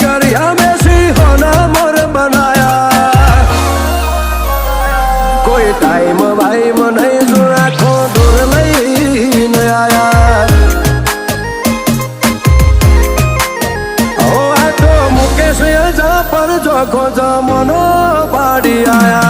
गरिया में सिंहोना मोर बनाया कोई टाइम भाई नहीं जो आँखों दूर नहीं आया ओ आ तो मुकेश जा पर जो खोजा मनो पाड़ी आया